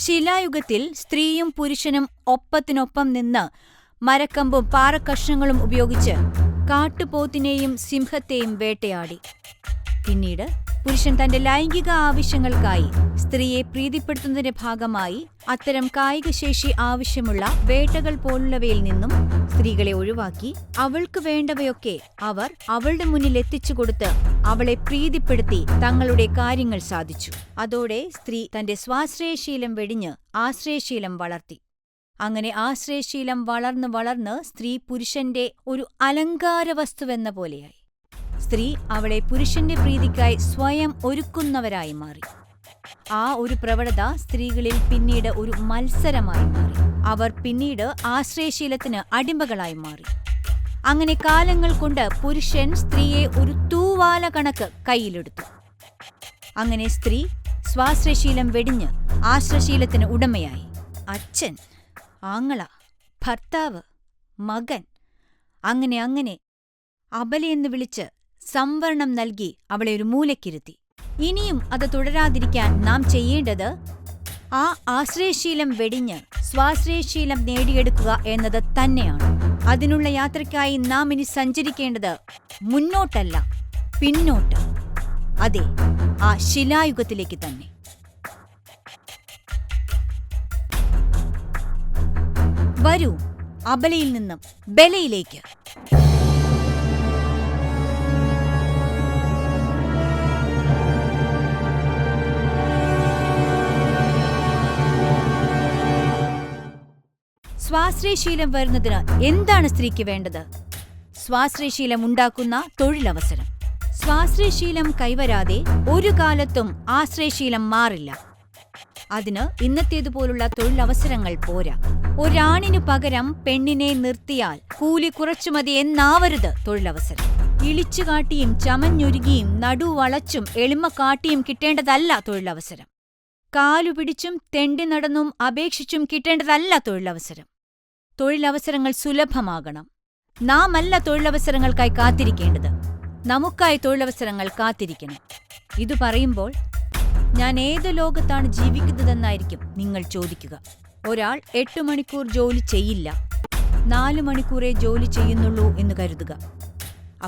ശിലായുഗത്തിൽ സ്ത്രീയും പുരുഷനും ഒപ്പത്തിനൊപ്പം നിന്ന് മരക്കമ്പും പാറക്കഷണങ്ങളും ഉപയോഗിച്ച് കാട്ടുപോത്തിനെയും സിംഹത്തെയും വേട്ടയാടി. പിന്നീട് പുരുഷൻ തന്റെ ലൈംഗിക ആവശ്യങ്ങൾക്കായി സ്ത്രീയെ പ്രീതിപ്പെടുത്തുന്നതിന്റെ ഭാഗമായി അത്തരം കായികശേഷി ആവശ്യമുള്ള വേട്ടകൾ പോലുള്ളവയിൽ നിന്നും സ്ത്രീകളെ ഒഴിവാക്കി അവൾക്ക് വേണ്ടവയൊക്കെ അവർ അവളുടെ മുന്നിൽ എത്തിച്ചുകൊടുത്ത് അവളെ പ്രീതിപ്പെടുത്തി തങ്ങളുടെ കാര്യങ്ങൾ സാധിച്ചു. അതോടെ സ്ത്രീ തന്റെ സ്വാശ്രയശീലം വെടിഞ്ഞ് ആശ്രയശീലം വളർത്തി. അങ്ങനെ ആശ്രയശീലം വളർന്ന് വളർന്ന് സ്ത്രീ പുരുഷന്റെ ഒരു അലങ്കാരവസ്തുവെന്ന പോലെയായി. സ്ത്രീ അവളെ പുരുഷന്റെ പ്രീതിക്കായി സ്വയം ഒരുക്കുന്നവരായി മാറി. ആ ഒരു പ്രവണത സ്ത്രീകളിൽ പിന്നീട് ഒരു മത്സരമായി മാറി. അവർ പിന്നീട് ആശ്രയശീലത്തിന് അടിമകളായി മാറി. അങ്ങനെ കാലങ്ങൾ കൊണ്ട് പുരുഷൻ സ്ത്രീയെ ഒരു തൂവാല കണക്ക് കയ്യിലെടുത്തു. അങ്ങനെ സ്ത്രീ സ്വാശ്രയശീലം വെടിഞ്ഞ് ആശ്രയശീലത്തിന് ഉടമയായി. അച്ഛൻ, ആങ്ങള, ഭർത്താവ്, മകൻ, അങ്ങനെ അബലയെന്ന് വിളിച്ച് സംവരണം നൽകി അവളെ ഒരു മൂലക്കിരുത്തി. ഇനിയും അത് തുടരാതിരിക്കാൻ നാം ചെയ്യേണ്ടത് ആ ആശ്രയശീലം വെടിഞ്ഞ് സ്വാശ്രയശീലം നേടിയെടുക്കുക എന്നത് തന്നെയാണ്. അതിനുള്ള യാത്രയ്ക്കായി നാം ഇനി സഞ്ചരിക്കേണ്ടത് മുന്നോട്ടല്ല, പിന്നോട്ട്. അതെ, ആ ശിലായുഗത്തിലേക്ക് തന്നെ. വരൂ, അബലയിൽ നിന്നും ബലയിലേക്ക്. സ്വാശ്രയശീലം വരുന്നതിന് എന്താണ് സ്ത്രീക്ക് വേണ്ടത്? സ്വാശ്രയശീലം ഉണ്ടാക്കുന്ന തൊഴിലവസരം. സ്വാശ്രയശീലം കൈവരാതെ ഒരു കാലത്തും ആശ്രയശീലം മാറില്ല. അതിന് ഇന്നത്തേതുപോലുള്ള തൊഴിലവസരങ്ങൾ പോരാ. ഒരാണിനു പകരം പെണ്ണിനെ നിർത്തിയാൽ കൂലി കുറച്ചു മതി എന്നാവരുത് തൊഴിലവസരം. ഇളിച്ചുകാട്ടിയും ചമഞ്ഞൊരുകിയും നടുവളച്ചും എളിമ കാട്ടിയും കിട്ടേണ്ടതല്ല തൊഴിലവസരം. കാലുപിടിച്ചും തെണ്ടി നടന്നും അപേക്ഷിച്ചും കിട്ടേണ്ടതല്ല തൊഴിലവസരം. തൊഴിലവസരങ്ങൾ സുലഭമാകണം. നാം അല്ല തൊഴിലവസരങ്ങൾക്കായി കാത്തിരിക്കേണ്ടത്, നമുക്കായി തൊഴിലവസരങ്ങൾ കാത്തിരിക്കണം. ഇത് പറയുമ്പോൾ ഞാൻ ഏത് ലോകത്താണ് ജീവിക്കുന്നതെന്നായിരിക്കും നിങ്ങൾ ചോദിക്കുക. ഒരാൾ 8 മണിക്കൂർ ജോലി ചെയ്യില്ല, 4 മണിക്കൂറേ ജോലി ചെയ്യുന്നുള്ളൂ എന്ന് കരുതുക.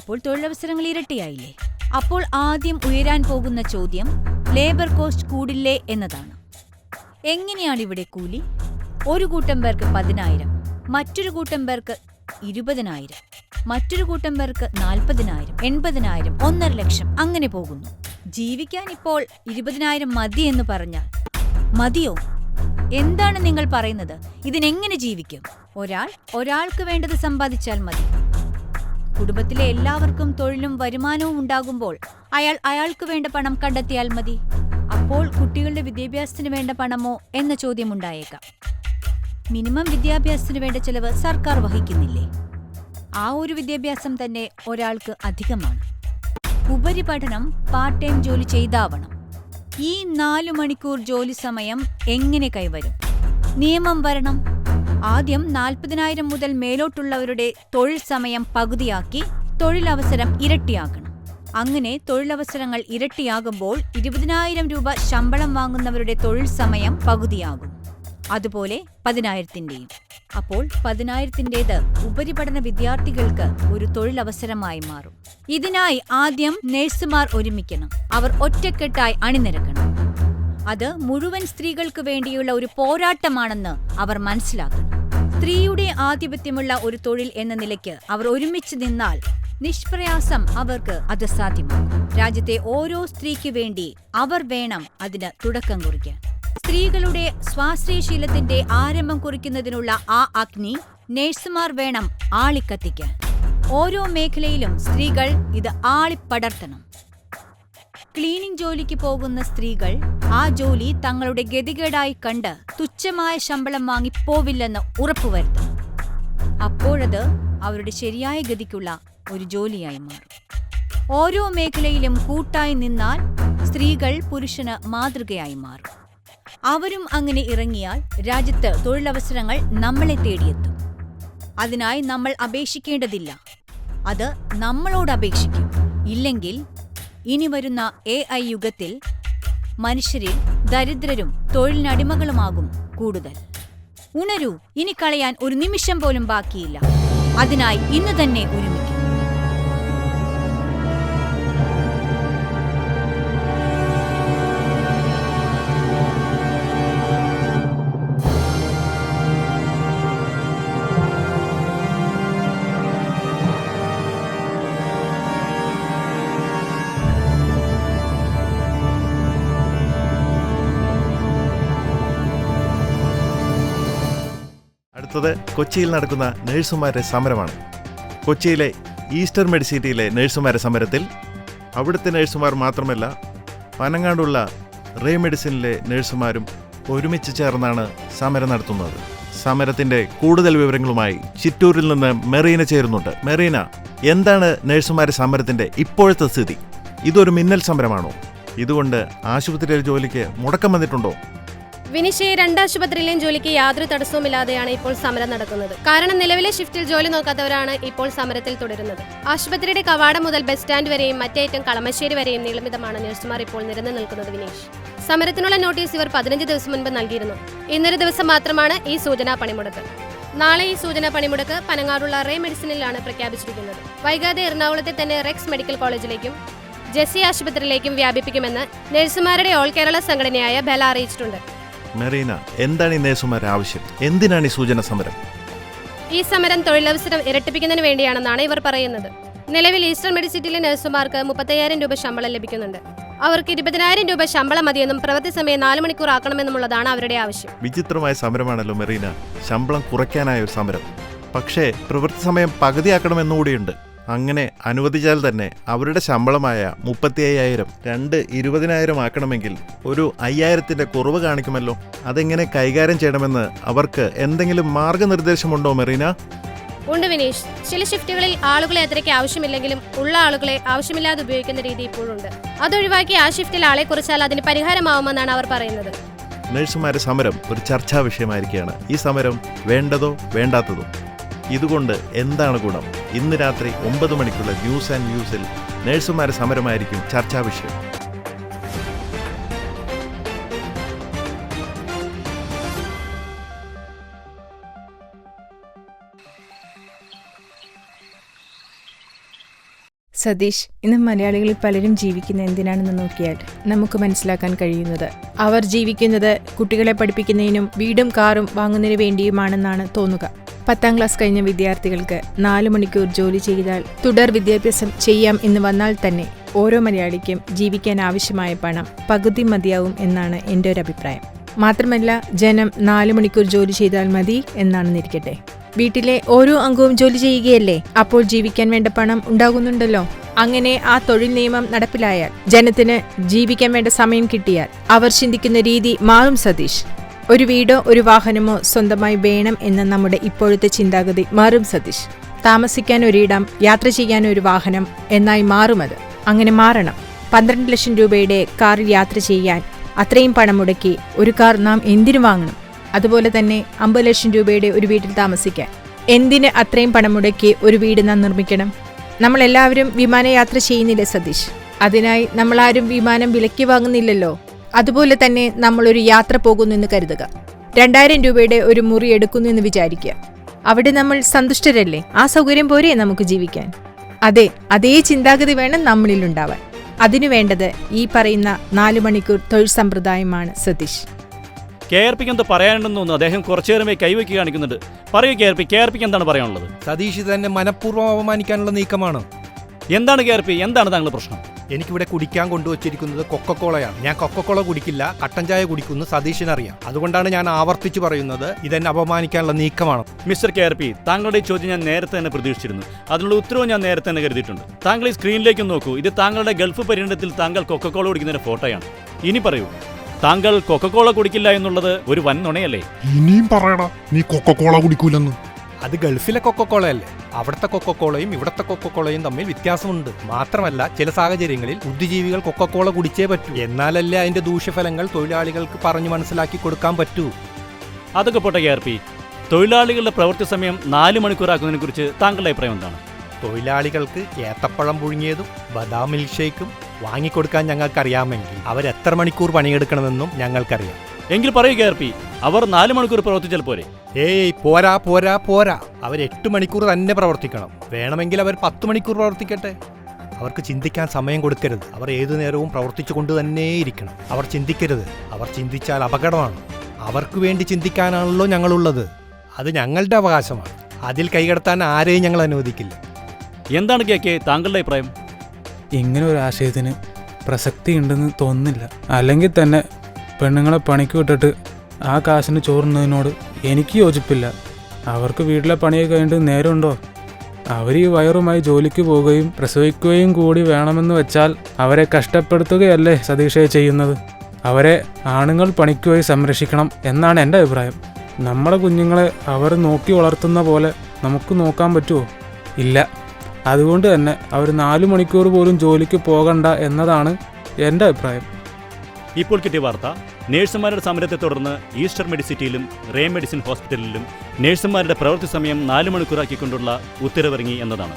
അപ്പോൾ തൊഴിലവസരങ്ങൾ ഇരട്ടിയായില്ലേ? അപ്പോൾ ആദ്യം ഉയരാൻ പോകുന്ന ചോദ്യം ലേബർ കോസ്റ്റ് കൂടില്ലേ എന്നതാണ്. എങ്ങനെയാണിവിടെ കൂലി? ഒരു കൂട്ടം പേർക്ക് 10,000, മറ്റൊരു കൂട്ടം പേർക്ക് 20,000, മറ്റൊരു കൂട്ടം പേർക്ക് 40,000, 80,000, 1.5 ലക്ഷം, അങ്ങനെ പോകുന്നു. ജീവിക്കാൻ ഇപ്പോൾ 20,000 മതി എന്ന് പറഞ്ഞാൽ മതിയോ? എന്താണ് നിങ്ങൾ പറയുന്നത്? ഇതിനെങ്ങനെ ജീവിക്കും? ഒരാൾക്ക് വേണ്ടത് സമ്പാദിച്ചാൽ മതി. കുടുംബത്തിലെ എല്ലാവർക്കും തൊഴിലും വരുമാനവും ഉണ്ടാകുമ്പോൾ അയാൾക്ക് വേണ്ട പണം കണ്ടെത്തിയാൽ മതി. അപ്പോൾ കുട്ടികളുടെ വിദ്യാഭ്യാസത്തിന് വേണ്ട പണമോ എന്ന ചോദ്യമുണ്ടായേക്കാം. മിനിമം വിദ്യാഭ്യാസത്തിന് വേണ്ട ചെലവ് സർക്കാർ വഹിക്കുന്നില്ലേ? ആ ഒരു വിദ്യാഭ്യാസം തന്നെ ഒരാൾക്ക് അധികമാണ്. ഉപരിപഠനം പാർട്ട് ടൈം ജോലി ചെയ്താവണം. ഈ 4 മണിക്കൂർ ജോലി സമയം എങ്ങനെ കൈവരും? നിയമം വരണം. ആദ്യം 40,000 മുതൽ മേലോട്ടുള്ളവരുടെ തൊഴിൽ സമയം പകുതിയാക്കി തൊഴിലവസരം ഇരട്ടിയാക്കണം. അങ്ങനെ തൊഴിലവസരങ്ങൾ ഇരട്ടിയാകുമ്പോൾ 20,000 രൂപ ശമ്പളം വാങ്ങുന്നവരുടെ തൊഴിൽ സമയം പകുതിയാകും. അതുപോലെ 10,000-ന്റെയും. അപ്പോൾ 10,000-ന്റേത് ഉപരിപഠന വിദ്യാർത്ഥികൾക്ക് ഒരു തൊഴിലവസരമായി മാറും. ഇതിനായി ആദ്യം നഴ്സുമാർ ഒരുമിക്കണം. അവർ ഒറ്റക്കെട്ടായി അണിനിരക്കണം. അത് മുഴുവൻ സ്ത്രീകൾക്ക് വേണ്ടിയുള്ള ഒരു പോരാട്ടമാണെന്ന് അവർ മനസ്സിലാക്കണം. സ്ത്രീയുടെ ആധിപത്യമുള്ള ഒരു തൊഴിൽ എന്ന നിലയ്ക്ക് അവർ ഒരുമിച്ച് നിന്നാൽ നിഷ്പ്രയാസം അവർക്ക് അത് സാധ്യമാകും. രാജ്യത്തെ ഓരോ സ്ത്രീക്ക് വേണ്ടി അവർ വേണം അതിന് തുടക്കം കുറിക്കാൻ. സ്ത്രീകളുടെ സ്വാശ്രയശീലത്തിന്റെ ആരംഭം കുറിക്കുന്നതിനുള്ള ആ അഗ്നി നഴ്സുമാർ വേണം ആളിക്കത്തിക്കാൻ. ഓരോ മേഖലയിലും സ്ത്രീകൾ ഇത് ആളിപ്പടർത്തണം. ക്ലീനിംഗ് ജോലിക്ക് പോകുന്ന സ്ത്രീകൾ ആ ജോലി തങ്ങളുടെ ഗതികേടായി കണ്ട് തുച്ഛമായ ശമ്പളം വാങ്ങി പോവില്ലെന്ന് ഉറപ്പുവരുത്തണം. അപ്പോഴത് അവരുടെ ശരിയായ ഗതിക്കുള്ള ഒരു ജോലിയായി മാറും. ഓരോ മേഖലയിലും കൂട്ടായി നിന്നാൽ സ്ത്രീകൾ പുരുഷന് മാതൃകയായി മാറും. അവരും അങ്ങനെ ഇറങ്ങിയാൽ രാജ്യത്ത് തൊഴിലവസരങ്ങൾ നമ്മളെ തേടിയെത്തും. അതിനായി നമ്മൾ അപേക്ഷിക്കേണ്ടതില്ല, അത് നമ്മളോട് അപേക്ഷിക്കും. ഇല്ലെങ്കിൽ ഇനി വരുന്ന AI യുഗത്തിൽ മനുഷ്യരിൽ ദരിദ്രരും തൊഴിലിനടിമകളുമാകും കൂടുതൽ. ഉണരൂ, ഇനി കളയാൻ ഒരു നിമിഷം പോലും ബാക്കിയില്ല. അതിനായി ഇന്നു തന്നെ ഒരുമിക്കും. അടുത്തത് കൊച്ചിയിൽ നടക്കുന്ന നഴ്സുമാരുടെ സമരമാണ്. കൊച്ചിയിലെ ഈസ്റ്റർ മെഡിസിറ്റിയിലെ നഴ്സുമാരുടെ സമരത്തിൽ അവിടുത്തെ നഴ്സുമാർ മാത്രമല്ല, പനങ്ങാടുള്ള റേ മെഡിസിനിലെ നഴ്സുമാരും ഒരുമിച്ച് ചേർന്നാണ് സമരം നടത്തുന്നത്. സമരത്തിന്റെ കൂടുതൽ വിവരങ്ങളുമായി ചിറ്റൂരിൽ നിന്ന് മെറീന ചേരുന്നുണ്ട്. മെറീന, എന്താണ് നഴ്സുമാരുടെ സമരത്തിന്റെ ഇപ്പോഴത്തെ സ്ഥിതി? ഇതൊരു മിന്നൽ സമരമാണോ? ഇതുകൊണ്ട് ആശുപത്രിയിലെ ജോലിക്ക് മുടക്കം വന്നിട്ടുണ്ടോ? വിനിഷേ, രണ്ട് ആശുപത്രിയിലെയും ജോലിക്ക് യാതൊരു തടസ്സവുമില്ലാതെയാണ് ഇപ്പോൾ സമരം നടക്കുന്നത്. കാരണം നിലവിലെ ഷിഫ്റ്റിൽ ജോലി നോക്കാത്തവരാണ് ഇപ്പോൾ സമരത്തിൽ തുടരുന്നത്. ആശുപത്രിയുടെ കവാടം മുതൽ ബസ് സ്റ്റാൻഡ് വരെയും മറ്റേറ്റം കളമശ്ശേരി വരെയും നീളമിതമാണ് നഴ്സുമാർ ഇപ്പോൾ നിരന്നു നിൽക്കുന്നത്. വിനീഷ്, സമരത്തിനുള്ള നോട്ടീസ് ഇവർ 15 ദിവസം മുൻപ് നൽകിയിരുന്നു. ഇന്നൊരു ദിവസം മാത്രമാണ് ഈ സൂചനാ പണിമുടക്ക്. നാളെ ഈ സൂചനാ പണിമുടക്ക് പനങ്ങാടുള്ള റേ മെഡിസിനിലാണ് പ്രഖ്യാപിച്ചിരിക്കുന്നത്. വൈകാതെ എറണാകുളത്തെ തന്നെ റെക്സ് മെഡിക്കൽ കോളേജിലേക്കും ജെസ്സി ആശുപത്രിയിലേക്കും വ്യാപിപ്പിക്കുമെന്ന് നഴ്സുമാരുടെ ഓൾ കേരള സംഘടനയായ ബെല അറിയിച്ചിട്ടുണ്ട്. മെറീന, എന്താണ് ഈ നഴ്സുമാരുടെ ആവശ്യം? എന്തിനാണ് ഈ സൂചന സമരം? ഈ സമരം തൊഴിലവസരം ഇരട്ടിപ്പിക്കുന്നതിന് വേണ്ടിയാണെന്നാണ് ഇവർ പറയുന്നത്. നിലവിൽ ഈസ്റ്റർ മെഡിസിറ്റിയിലെ നഴ്സുമാർക്ക് 35,000 രൂപ ശമ്പളം ലഭിക്കുന്നുണ്ട്. അവർക്ക് 20,000 രൂപ ശമ്പളം മതിയെന്നും പ്രവൃത്തി സമയം 4 മണിക്കൂർ ആക്കണമെന്നുമുള്ളതാണ് അവരുടെ ആവശ്യം. വിചിത്രമായ സമരമാണല്ലോ മെറീന. ശമ്പളം കുറയ്ക്കാനായ ഒരു സമരം, പക്ഷേ പ്രവൃത്തി സമയം പകുതിയാക്കണമെന്നുകൂടിയുണ്ട്. അങ്ങനെ അനുവദിച്ചാൽ തന്നെ അവരുടെ ശമ്പളമായ 35,000 20,000 ആക്കണമെങ്കിൽ ഒരു 5,000ന്റെ കുറവ് കാണിക്കുമല്ലോ. അതെങ്ങനെ കൈകാര്യം ചെയ്യണമെന്ന് അവർക്ക് എന്തെങ്കിലും മാർഗനിർദ്ദേശമുണ്ടോ മെറീന? ഉണ്ട് വിനീഷ്. ചില ഷിഫ്റ്റുകളിൽ ആളുകളെ അത്രയ്ക്ക് ആവശ്യമില്ലെങ്കിലും ഉള്ള ആളുകളെ ആവശ്യമില്ലാതെ ഉപയോഗിക്കുന്ന രീതി ഇപ്പോഴുണ്ട്. അതൊഴിവാക്കി ആ ഷിഫ്റ്റിൽ ആളെ കുറിച്ചാൽ അതിന് പരിഹാരമാവുമെന്നാണ് അവർ പറയുന്നത്. നഴ്സുമാരുടെ സമരം ഒരു ചർച്ചാ വിഷയമായിരിക്കുകയാണ്. ഈ സമരം വേണ്ടതോ വേണ്ടാത്തതോ? ഇതുകൊണ്ട് എന്താണ് ഗുണം? ഇന്ന് രാത്രി 9 മണിക്കുള്ള ന്യൂസ് ആൻഡ് വ്യൂസിൽ നഴ്സുമാരുടെ സമരമായിരിക്കും ചർച്ചാ വിഷയം. സതീഷ്, ഇന്ന് മലയാളികളിൽ പലരും ജീവിക്കുന്ന എന്തിനാണെന്ന് നോക്കിയാൽ നമുക്ക് മനസ്സിലാക്കാൻ കഴിയുന്നത് അവർ ജീവിക്കുന്നത് കുട്ടികളെ പഠിപ്പിക്കുന്നതിനും വീടും കാറും വാങ്ങുന്നതിനു വേണ്ടിയുമാണെന്നാണ് തോന്നുക. 10ാം ക്ലാസ് കഴിഞ്ഞ വിദ്യാർത്ഥികൾക്ക് 4 മണിക്കൂർ ജോലി ചെയ്താൽ തുടർ വിദ്യാഭ്യാസം ചെയ്യാം എന്ന് വന്നാൽ തന്നെ ഓരോ മലയാളിക്കും ജീവിക്കാൻ ആവശ്യമായ പണം പകുതി മതിയാവും എന്നാണ് എൻ്റെ ഒരു അഭിപ്രായം. മാത്രമല്ല, ജനം 4 മണിക്കൂർ ജോലി ചെയ്താൽ മതി എന്നാണെന്നിരിക്കട്ടെ, വീട്ടിലെ ഓരോ അംഗവും ജോലി ചെയ്യുകയല്ലേ, അപ്പോൾ ജീവിക്കാൻ വേണ്ട പണം ഉണ്ടാകുന്നുണ്ടല്ലോ. അങ്ങനെ ആ തൊഴിൽ നിയമം നടപ്പിലായാൽ, ജനത്തിന് ജീവിക്കാൻ വേണ്ട സമയം കിട്ടിയാൽ അവർ ചിന്തിക്കുന്ന രീതി മാറും സതീഷ്. ഒരു വീടോ ഒരു വാഹനമോ സ്വന്തമായി വേണം എന്ന നമ്മുടെ ഇപ്പോഴത്തെ ചിന്താഗതി മാറും സതീഷ്. താമസിക്കാൻ ഒരിടം, യാത്ര ചെയ്യാൻ ഒരു വാഹനം എന്നായി മാറുമത്. അങ്ങനെ മാറണം. 12 ലക്ഷം രൂപയുടെ കാറിൽ യാത്ര ചെയ്യാൻ അത്രയും പണം മുടക്കി ഒരു കാർ നാം എന്തിനു വാങ്ങണം? അതുപോലെ തന്നെ 50 ലക്ഷം രൂപയുടെ ഒരു വീട്ടിൽ താമസിക്കാൻ എന്തിന് അത്രയും പണം മുടക്കി ഒരു വീട് നാം നിർമ്മിക്കണം? നമ്മളെല്ലാവരും വിമാനയാത്ര ചെയ്യുന്നില്ല സതീഷ്. അതിനായി നമ്മളാരും വിമാനം വിലയ്ക്ക് വാങ്ങുന്നില്ലല്ലോ. അതുപോലെ തന്നെ നമ്മളൊരു യാത്ര പോകുന്നു എന്ന് കരുതുക. 2000 രൂപയുടെ ഒരു മുറി എടുക്കുന്നു എന്ന് വിചാരിക്കുക. അവിടെ നമ്മൾ സന്തുഷ്ടരല്ലേ? ആ സൗകര്യം പോരെ നമുക്ക് ജീവിക്കാൻ? അതേ ചിന്താഗതി വേണം നമ്മളിലുണ്ടാവാൻ. അതിനു വേണ്ടത് ഈ പറയുന്ന 4 മണിക്കൂർ തൊഴിൽ സമ്പ്രദായമാണ് സതീഷ്. KRPക്ക് എന്ത് പറയാനുണ്ടെന്ന് തോന്നുന്നു. അദ്ദേഹം കുറച്ചു നേരമേ കൈവയ്ക്ക് കാണിക്കുന്നുണ്ട്. പറയൂ KRPക്ക് എന്താണ് പറയാനുള്ളത്? സതീഷ് തന്നെ മനഃപൂർവ്വം അവമാനിക്കാനുള്ള നീക്കമാണ്. എന്താണ് KRP, എന്താണ് താങ്കളുടെ പ്രശ്നം? എനിക്കിവിടെ കുടിക്കാൻ കൊണ്ടുവച്ചിരിക്കുന്നത് കൊക്കക്കോളയാണ്. ഞാൻ കൊക്കക്കോള കുടിക്കില്ല, കട്ടൻ ചായ കുടിക്കുന്നു, സതീഷിനറിയാം. അതുകൊണ്ടാണ് ഞാൻ ആവർത്തിച്ചു പറയുന്നത്, ഇതെന്നെ അപമാനിക്കാനുള്ള നീക്കമാണ്. മിസ്റ്റർ KRP, താങ്കളുടെ ഈ ചോദ്യം ഞാൻ നേരത്തെ തന്നെ പ്രതീക്ഷിച്ചിരുന്നു. അതിനുള്ള ഉത്തരവ് ഞാൻ നേരത്തെ തന്നെ കരുതിയിട്ടുണ്ട്. താങ്കൾ ഈ സ്ക്രീനിലേക്ക് നോക്കൂ. ഇത് താങ്കളുടെ ഗൾഫ് പര്യടനത്തിൽ താങ്കൾ കൊക്കക്കോള കുടിക്കുന്നതിന്റെ ഫോട്ടോയാണ്. ഇനി പറയൂ, താങ്കൾ കൊക്കക്കോള കുടിക്കില്ല എന്നുള്ളത് ഒരു വൻ നുണയല്ലേ? ഇനിയും പറയടാ നീ കൊക്കക്കോള കുടിക്കൂലെന്ന്. അത് ഗൾഫിലെ കൊക്കക്കോളയല്ലേ. അവിടുത്തെ കൊക്കക്കോളയും ഇവിടുത്തെ കൊക്കക്കോളയും തമ്മിൽ വ്യത്യാസമുണ്ട്. മാത്രമല്ല, ചില സാഹചര്യങ്ങളിൽ ബുദ്ധിജീവികൾ കൊക്കക്കോള കുടിച്ചേ പറ്റൂ. എന്നാലല്ലേ അതിന്റെ ദൂഷ്യഫലങ്ങൾ തൊഴിലാളികൾക്ക് പറഞ്ഞു മനസ്സിലാക്കി കൊടുക്കാൻ പറ്റൂ. അതൊക്കെ പോട്ടെ KRP, തൊഴിലാളികളുടെ പ്രവൃത്തി സമയം 4 മണിക്കൂറാക്കുന്നതിനെ കുറിച്ച് താങ്കളുടെ അഭിപ്രായം എന്താണ്? തൊഴിലാളികൾക്ക് ഏത്തപ്പഴം പുഴുങ്ങിയതും ബദാം മിൽക്ക് ഷേക്കും വാങ്ങിക്കൊടുക്കാൻ ഞങ്ങൾക്കറിയാമെങ്കിൽ അവരെത്ര മണിക്കൂർ പണിയെടുക്കണമെന്നും ഞങ്ങൾക്കറിയാം. എങ്കിൽ പറയൂ KRP, അവർ 4 മണിക്കൂർ പ്രവർത്തിച്ചാൽ പോരെ? ഏയ് പോരാ പോരാ പോരാ, അവർ 8 മണിക്കൂർ തന്നെ പ്രവർത്തിക്കണം. വേണമെങ്കിൽ അവർ 10 മണിക്കൂർ പ്രവർത്തിക്കട്ടെ. അവർക്ക് ചിന്തിക്കാൻ സമയം കൊടുക്കരുത്. അവർ ഏതു നേരവും പ്രവർത്തിച്ചു കൊണ്ട് തന്നെയിരിക്കണം. അവർ ചിന്തിക്കരുത്. അവർ ചിന്തിച്ചാൽ അപകടമാണ്. അവർക്ക് വേണ്ടി ചിന്തിക്കാനാണല്ലോ ഞങ്ങളുള്ളത്. അത് ഞങ്ങളുടെ അവകാശമാണ്. അതിൽ കൈകടത്താൻ ആരെയും ഞങ്ങൾ അനുവദിക്കില്ല. എന്താണ് KK താങ്കളുടെ അഭിപ്രായം? ഇങ്ങനെ ഒരു ആശയത്തിന് പ്രസക്തി ഉണ്ടെന്ന് തോന്നുന്നില്ല. അല്ലെങ്കിൽ തന്നെ പെണ്ണുങ്ങളെ പണിക്ക് വിട്ടിട്ട് ആ കാശിന് ചോറുന്നതിനോട് എനിക്ക് യോജിപ്പില്ല. അവർക്ക് വീട്ടിലെ പണിയൊക്കെ കഴിഞ്ഞിട്ട് നേരമുണ്ടോ? അവർ ഈ വയറുമായി ജോലിക്ക് പോവുകയും പ്രസവിക്കുകയും കൂടി വേണമെന്ന് വെച്ചാൽ അവരെ കഷ്ടപ്പെടുത്തുകയല്ലേ സതീഷയെ ചെയ്യുന്നത്? അവരെ ആണുങ്ങൾ പണിക്ക് പോയി സംരക്ഷിക്കണം എന്നാണ് എൻ്റെ അഭിപ്രായം. നമ്മുടെ കുഞ്ഞുങ്ങളെ അവർ നോക്കി വളർത്തുന്ന പോലെ നമുക്ക് നോക്കാൻ പറ്റുമോ? ഇല്ല. അതുകൊണ്ട് തന്നെ അവർ 4 മണിക്കൂർ പോലും ജോലിക്ക് പോകണ്ട എന്നതാണ് എൻ്റെ അഭിപ്രായം. ഇപ്പോൾ കിട്ടിയ വാർത്ത, നേഴ്സുമാരുടെ സമരത്തെ തുടർന്ന് ഈസ്റ്റർ മെഡിസിറ്റിയിലും റേ മെഡിസിൻ ഹോസ്പിറ്റലിലും നേഴ്സുമാരുടെ പ്രവൃത്തി സമയം 4 മണിക്കൂറാക്കിക്കൊണ്ടുള്ള ഉത്തരവിറങ്ങി എന്നതാണ്.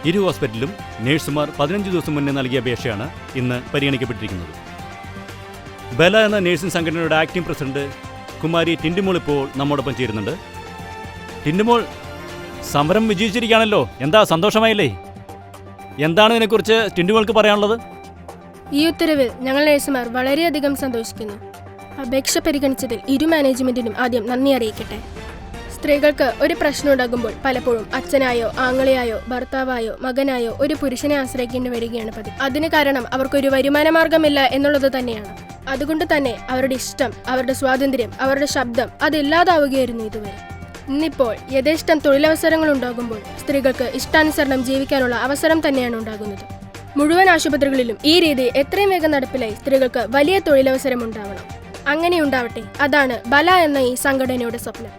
ഇരു ഹോസ്പിറ്റലിലും നേഴ്സുമാർ 15 ദിവസം മുന്നേ നൽകിയ അപേക്ഷയാണ് ഇന്ന് പരിഗണിക്കപ്പെട്ടിരിക്കുന്നത്. ബല എന്ന നേഴ്സിംഗ് സംഘടനയുടെ ആക്ടിംഗ് പ്രസിഡന്റ് കുമാരി ടിൻഡുമോൾ ഇപ്പോൾ നമ്മോടൊപ്പം ചേരുന്നുണ്ട്. ടിൻഡുമോൾ, സമരം വിജയിച്ചിരിക്കുകയാണല്ലോ, എന്താ സന്തോഷമായില്ലേ? എന്താണ് ഇതിനെക്കുറിച്ച് ടിൻഡുമോൾക്ക് പറയാനുള്ളത്? ഈ ഉത്തരവിൽ ഞങ്ങൾ നഴ്സുമാർ വളരെയധികം സന്തോഷിക്കുന്നു. അപേക്ഷ പരിഗണിച്ചതിൽ ഇരു മാനേജ്മെന്റിനും ആദ്യം നന്ദി അറിയിക്കട്ടെ. സ്ത്രീകൾക്ക് ഒരു പ്രശ്നം ഉണ്ടാകുമ്പോൾ പലപ്പോഴും അച്ഛനായോ ആങ്ങളെയായോ ഭർത്താവായോ മകനായോ ഒരു പുരുഷനെ ആശ്രയിക്കേണ്ടി വരികയാണ് പതിവ്. അതിന് കാരണം അവർക്കൊരു വരുമാന മാർഗമില്ല എന്നുള്ളത് തന്നെയാണ്. അതുകൊണ്ട് തന്നെ അവരുടെ ഇഷ്ടം, അവരുടെ സ്വാതന്ത്ര്യം, അവരുടെ ശബ്ദം അതില്ലാതാവുകയായിരുന്നു ഇതുവരെ. ഇന്നിപ്പോൾ യഥേഷ്ടം തൊഴിലവസരങ്ങൾ ഉണ്ടാകുമ്പോൾ സ്ത്രീകൾക്ക് ഇഷ്ടാനുസരണം ജീവിക്കാനുള്ള അവസരം തന്നെയാണ് ഉണ്ടാകുന്നത്. മുഴുവൻ ആശുപത്രികളിലും ഈ രീതി എത്രയും വേഗം നടപ്പിലായി സ്ത്രീകൾക്ക് വലിയ തൊഴിലവസരം ഉണ്ടാവണം. അങ്ങനെ ഉണ്ടാവട്ടെ, അതാണ് ബല എന്ന ഈ സംഘടനയുടെ സ്വപ്നം.